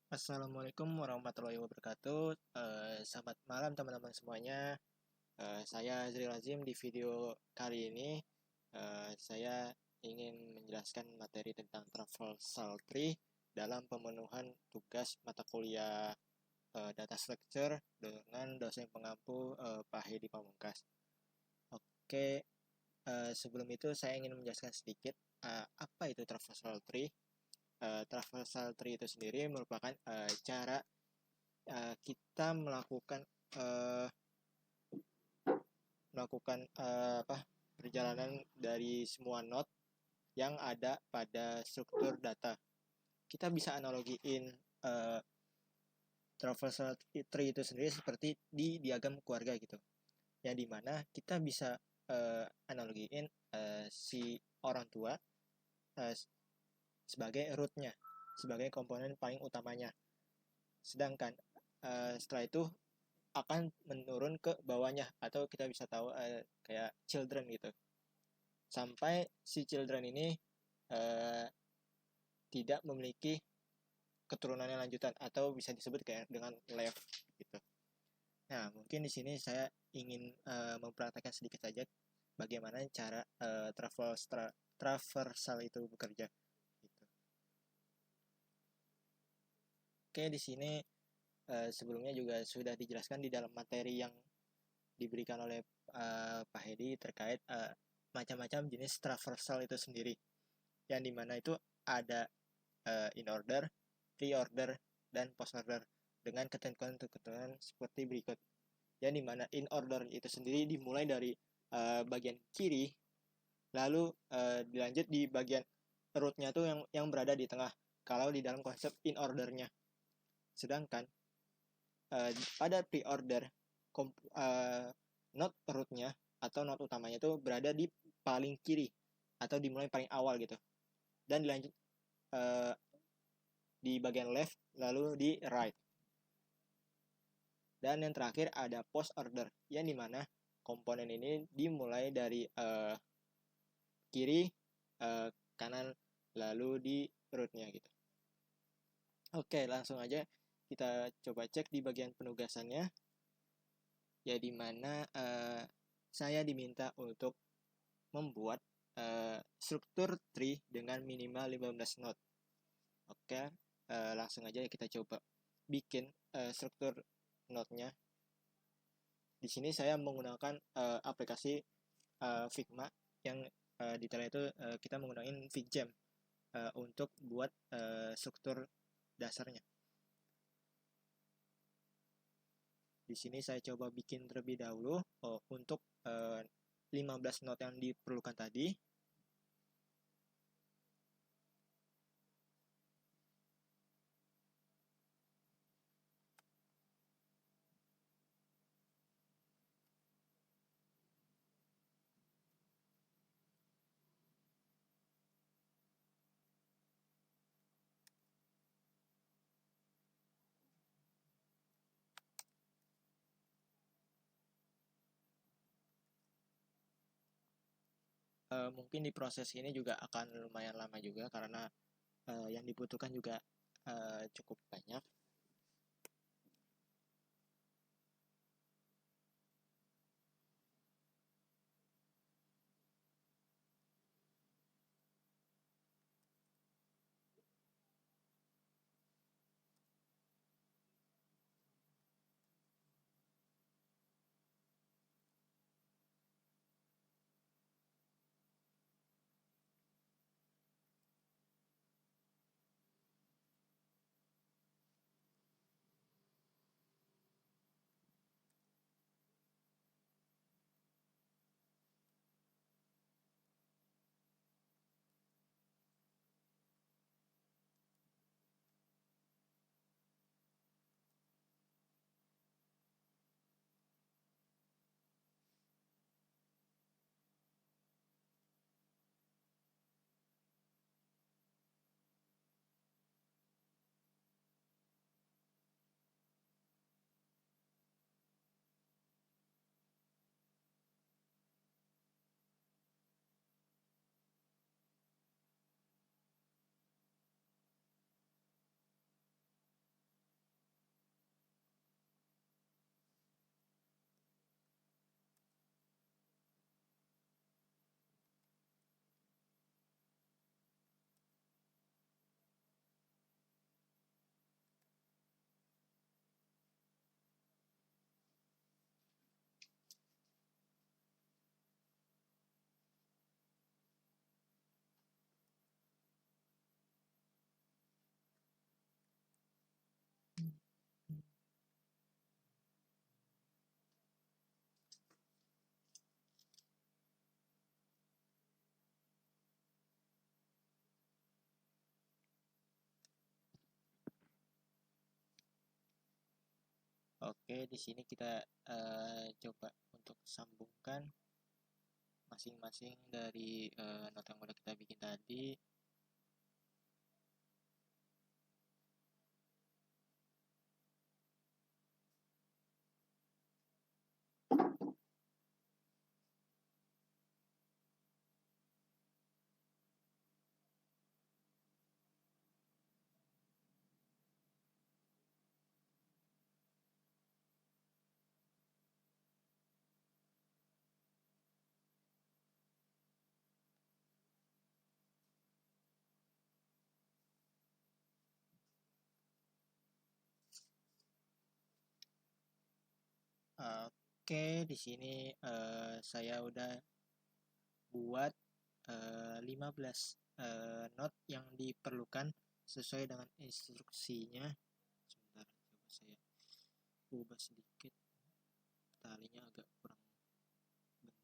Assalamualaikum warahmatullahi wabarakatuh. Selamat malam teman-teman semuanya. Saya Azril Azim. Di video kali ini saya ingin menjelaskan materi tentang traversal tree dalam pemenuhan tugas mata kuliah data structure dengan dosen pengampu Pak Hedi Pamungkas. Oke, sebelum itu saya ingin menjelaskan sedikit apa itu traversal tree. Traversal tree itu sendiri merupakan cara kita uh, melakukan perjalanan dari semua node yang ada pada struktur data. Kita bisa analogiin traversal tree itu sendiri seperti di diagram keluarga gitu, yang dimana kita bisa analogiin si orang tua uh, sebagai rootnya, sebagai komponen paling utamanya. Sedangkan setelah itu akan menurun ke bawahnya, atau kita bisa tahu kayak children gitu, sampai si children ini uh, tidak memiliki keturunannya lanjutan, atau bisa disebut kayak dengan left gitu. Nah, mungkin di sini saya ingin mempraktekkan sedikit saja bagaimana cara traversal itu bekerja gitu. Oke, di sini sebelumnya juga sudah dijelaskan di dalam materi yang diberikan oleh Pak Hedi terkait macam-macam jenis traversal itu sendiri, yang dimana itu ada in order, pre-order, dan post-order dengan ketentuan-ketentuan seperti berikut. Yang dimana in order itu sendiri dimulai dari bagian kiri, lalu dilanjut di bagian rootnya tuh yang berada di tengah, kalau di dalam konsep in ordernya. Sedangkan pada pre-order, node rootnya atau node utamanya itu berada di paling kiri atau dimulai paling awal gitu, dan dilanjut uh, di bagian left lalu di right. Dan yang terakhir ada post order, yang dimana komponen ini dimulai dari kiri, kanan, lalu di rootnya gitu. Oke, langsung aja kita coba cek di bagian penugasannya, ya dimana saya diminta untuk membuat struktur tree dengan minimal 15 node. Oke, langsung aja kita coba bikin struktur node-nya. Di sini saya menggunakan aplikasi Figma, yang detailnya itu kita menggunakan FigJam untuk buat struktur dasarnya. Di sini saya coba bikin terlebih dahulu untuk 15 node yang diperlukan tadi. Mungkin di proses ini juga akan lumayan lama juga, karena yang dibutuhkan juga cukup banyak. Oke, di sini kita coba untuk sambungkan masing-masing dari not yang udah kita bikin tadi. Oke, di sini saya udah buat 15 not yang diperlukan sesuai dengan instruksinya. Sebentar, coba saya ubah sedikit, talinya agak kurang benar.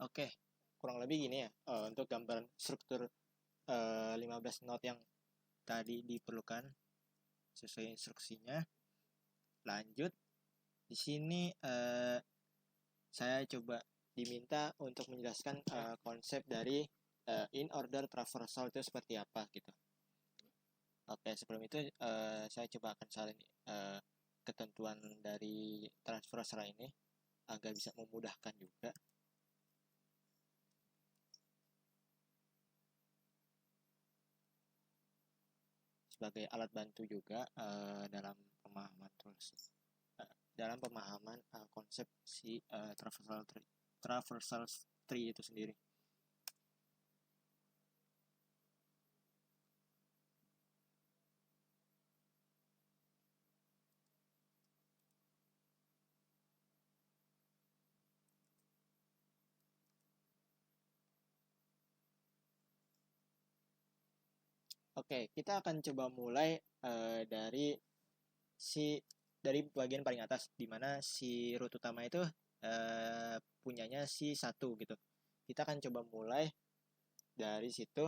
Oke, kurang lebih gini ya, untuk gambaran struktur 15 not yang tadi diperlukan sesuai instruksinya. Lanjut, di sini saya coba diminta untuk menjelaskan konsep dari in order traversal itu seperti apa gitu. Oke, sebelum itu saya coba akan salin ketentuan dari traversal ini agar bisa memudahkan juga. Sebagai alat bantu juga dalam pemahaman konsep si traversal tree itu sendiri. Oke, kita akan coba mulai dari bagian paling atas, di mana si root utama itu punyanya si 1 gitu. Kita akan coba mulai dari situ.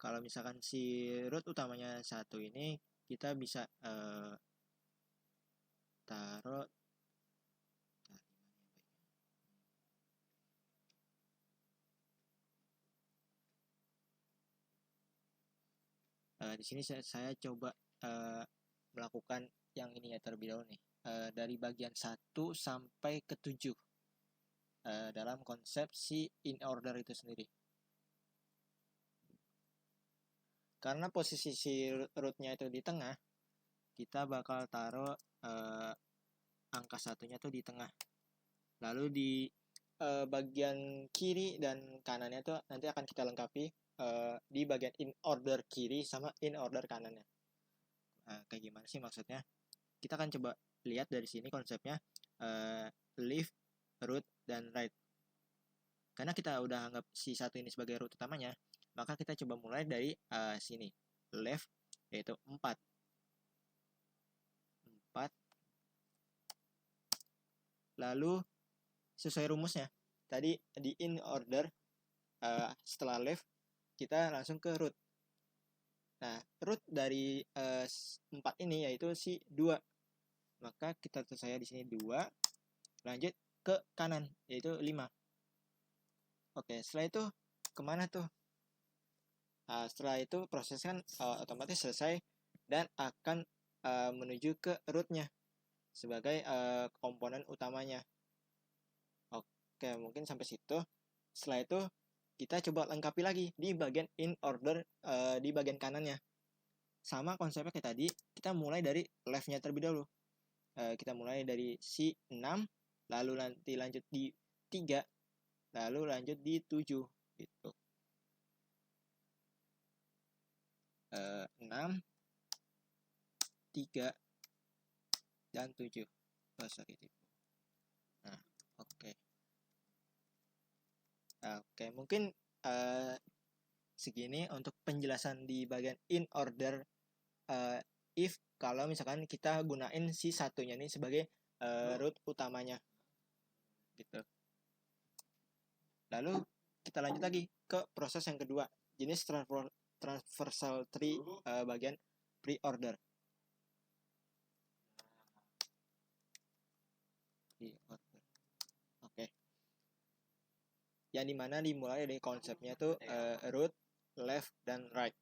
Kalau misalkan si root utamanya 1 ini, kita bisa taruh di sini saya coba melakukan yang ini ya terlebih dahulu nih, dari bagian 1 sampai ke 7 dalam konsep si in order itu sendiri. Karena posisi si rootnya itu di tengah, kita bakal taruh angka 1-nya tuh di tengah. Lalu di bagian kiri dan kanannya tuh nanti akan kita lengkapi di bagian in order kiri sama in order kanannya. Kayak gimana sih maksudnya? Kita akan coba lihat dari sini konsepnya left, root, dan right. Karena kita udah anggap si 1 ini sebagai root utamanya, maka kita coba mulai dari sini, left, yaitu 4. Lalu sesuai rumusnya, tadi di in order, setelah left, kita langsung ke root. Nah, root dari 4 ini yaitu si 2. Maka kita tulis saya di sini 2, lanjut ke kanan, yaitu 5. Oke, setelah itu kemana tuh? Setelah itu proses kan otomatis selesai dan akan menuju ke rootnya sebagai komponen utamanya. Oke, mungkin sampai situ. Setelah itu kita coba lengkapi lagi di bagian in order di bagian kanannya. Sama konsepnya kayak tadi, kita mulai dari left-nya terlebih dahulu. Kita mulai dari si 6, lalu nanti lanjut di 3, lalu lanjut di 7 gitu. 6, 3, dan 7. Sorry. Nah, oke. Oke, mungkin segini untuk penjelasan di bagian in order if kalau misalkan kita gunain si satunya ini sebagai root utamanya gitu. Lalu kita lanjut lagi ke proses yang kedua, jenis transversal tree bagian pre-order. Oke. Yang dimana dimulai dari konsepnya tuh root, left, dan right.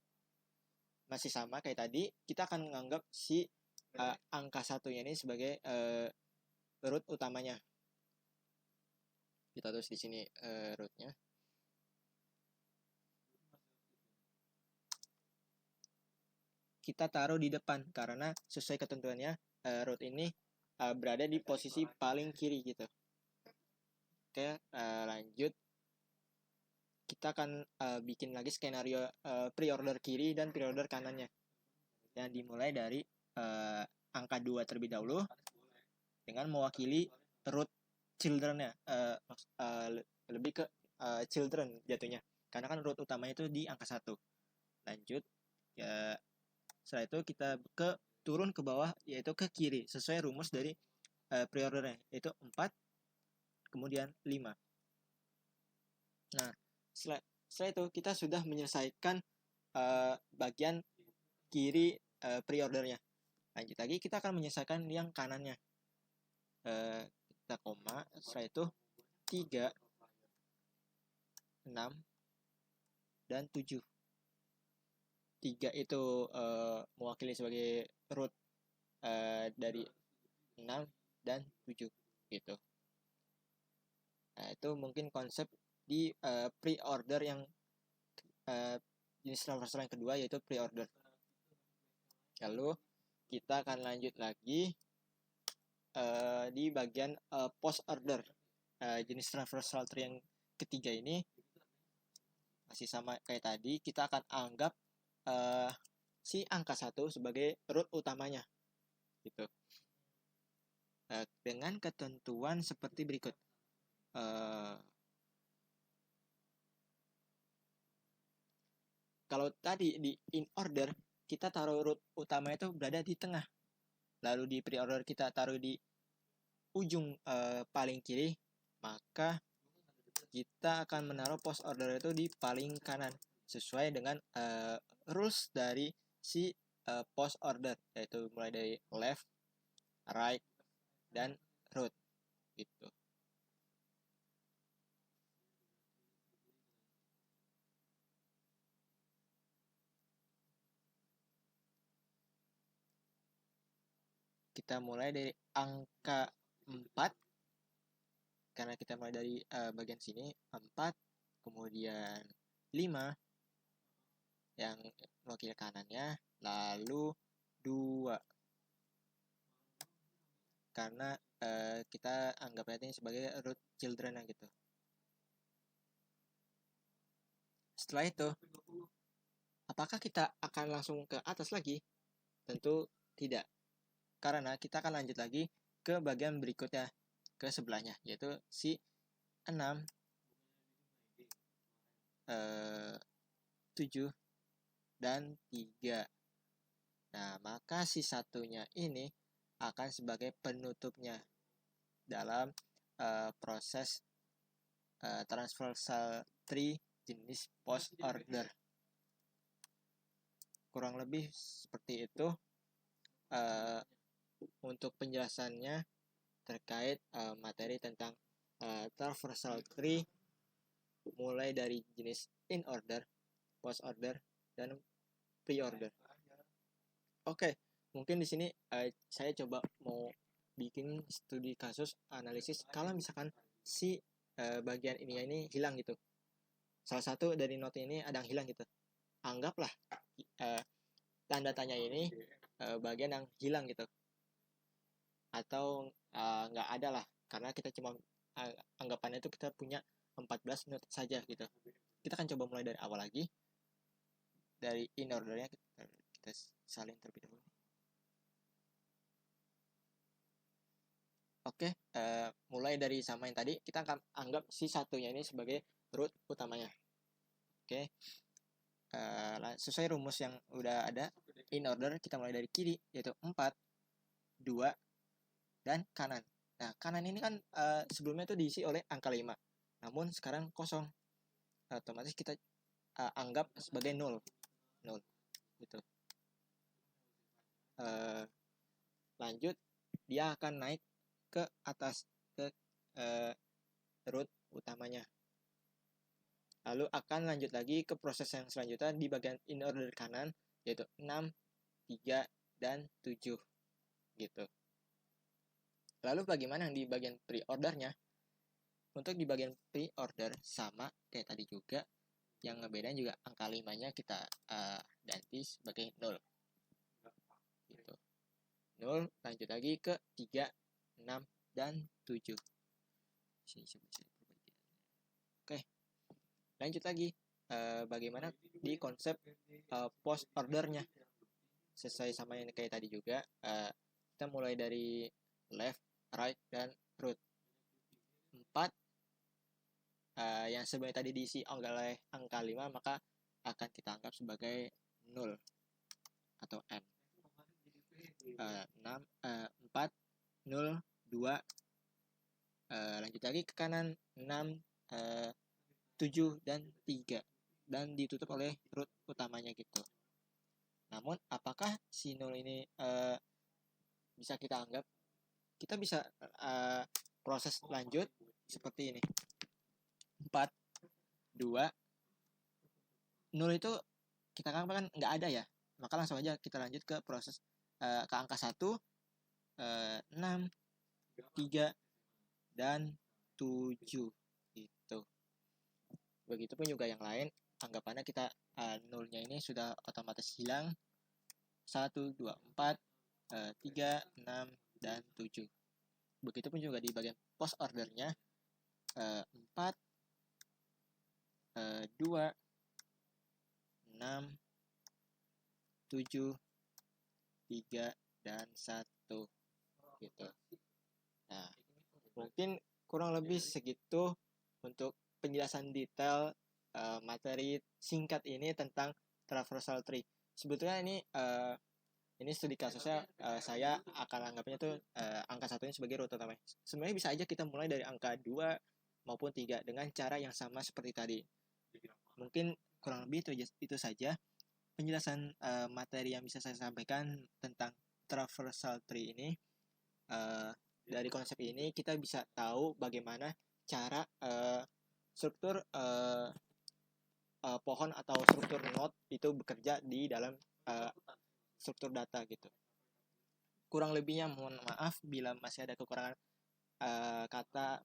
Masih sama kayak tadi, kita akan menganggap si angka satunya ini sebagai root utamanya. Kita tulis di sini rootnya. Kita taruh di depan karena sesuai ketentuannya root ini berada di posisi paling kiri gitu. Oke, lanjut. Kita akan bikin lagi skenario pre-order kiri dan pre-order kanannya. Yang dimulai dari angka 2 terlebih dahulu dengan mewakili root children-nya. Lebih ke children jatuhnya. Karena kan root utamanya itu di angka 1. Lanjut. Ya, setelah itu kita turun ke bawah, yaitu ke kiri. Sesuai rumus dari pre-ordernya. Yaitu 4, kemudian 5. Nah, setelah itu kita sudah menyelesaikan bagian kiri pre-ordernya. Lanjut lagi, kita akan menyelesaikan yang kanannya. Kita koma, setelah itu 3, 6, dan 7. 3 itu mewakili sebagai root dari 6 dan 7 gitu. Nah, itu mungkin konsep di pre-order yang jenis transversal yang kedua, yaitu pre-order. Lalu kita akan lanjut lagi di bagian post-order. Jenis transversal tree yang ketiga ini masih sama kayak tadi, kita akan anggap si angka 1 sebagai root utamanya gitu. Dengan ketentuan seperti berikut. Kalau tadi di in order, kita taruh root utama itu berada di tengah. Lalu di pre-order kita taruh di ujung paling kiri, maka kita akan menaruh post order itu di paling kanan sesuai dengan rules dari si post order, yaitu mulai dari left, right, dan root gitu. Kita mulai dari angka 4 karena kita mulai dari bagian sini 4, kemudian 5 yang mewakili kanannya, lalu 2 karena kita anggapnya ini sebagai root children gitu. Setelah itu, apakah kita akan langsung ke atas lagi? Tentu tidak, karena kita akan lanjut lagi ke bagian berikutnya, ke sebelahnya, yaitu si 6, 7, dan 3. Nah, maka si satunya ini akan sebagai penutupnya dalam proses transversal tree jenis post order. Kurang lebih seperti itu untuk penjelasannya terkait materi tentang transversal tree mulai dari jenis in order, post order, dan pre-order. Oke, mungkin di sini saya coba mau bikin studi kasus analisis kalau misalkan si bagian ini hilang gitu. Salah satu dari note ini ada yang hilang gitu. Anggaplah tanda tanya ini bagian yang hilang gitu. Atau nggak ada lah, karena kita cuma anggapannya itu kita punya 14 note saja gitu. Kita akan coba mulai dari awal lagi. Dari in ordernya kita salin terlebih dahulu. Oke, mulai dari sama yang tadi, kita akan anggap si satunya ini sebagai root utamanya. Oke, sesuai rumus yang udah ada in order, kita mulai dari kiri yaitu 4, 2, dan kanan. Nah, kanan ini kan sebelumnya itu diisi oleh angka 5. Namun sekarang kosong. Otomatis kita anggap sebagai 0 gitu. Lanjut, dia akan naik ke atas ke root utamanya. Lalu akan lanjut lagi ke proses yang selanjutnya di bagian in order kanan, yaitu 6, 3, dan 7 gitu. Lalu bagaimana di bagian pre-ordernya? Untuk di bagian pre-order sama kayak tadi juga, yang ngebedain juga angka 5-nya kita ganti sebagai 0 gitu. 0, lanjut lagi ke 3, 6, dan 7. Oke, lanjut lagi. Bagaimana di konsep post ordernya? Sesuai sama yang kayak tadi juga, kita mulai dari left, right, dan root. 4 yang sebenarnya tadi diisi oleh angka 5, maka akan kita anggap sebagai 0 atau N. 4, 0, 2, lanjut lagi ke kanan 6, 7, dan 3, dan ditutup oleh root utamanya gitu. Namun apakah si 0 ini bisa kita anggap? Kita bisa proses lanjut seperti ini. 4, 2, 0 itu kita anggap kan nggak ada ya. Maka langsung aja kita lanjut ke proses ke angka 1, 6, 3, dan 7 gitu. Begitupun juga yang lain, anggapannya kita 0-nya ini sudah otomatis hilang. 1, 2, 4, 3, 6, dan 7. Begitupun juga di bagian post ordernya, 4, 2, 6, 7, 3, dan 1 gitu. Nah, mungkin kurang lebih segitu untuk penjelasan detail materi singkat ini tentang traversal tree. Sebetulnya ini studi kasusnya saya akan anggapnya tuh angka 1 ini sebagai root utama. Sebenarnya bisa aja kita mulai dari angka 2 maupun 3 dengan cara yang sama seperti tadi. Mungkin kurang lebih itu saja penjelasan materi yang bisa saya sampaikan tentang traversal tree ini. Dari konsep ini kita bisa tahu bagaimana cara struktur pohon atau struktur node itu bekerja di dalam struktur data gitu. Kurang lebihnya mohon maaf bila masih ada kekurangan kata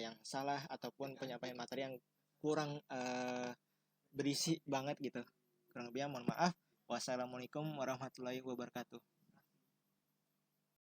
yang salah ataupun penyampaian materi yang kurang berisi banget gitu. Kurang lebihnya mohon maaf. Wassalamualaikum warahmatullahi wabarakatuh.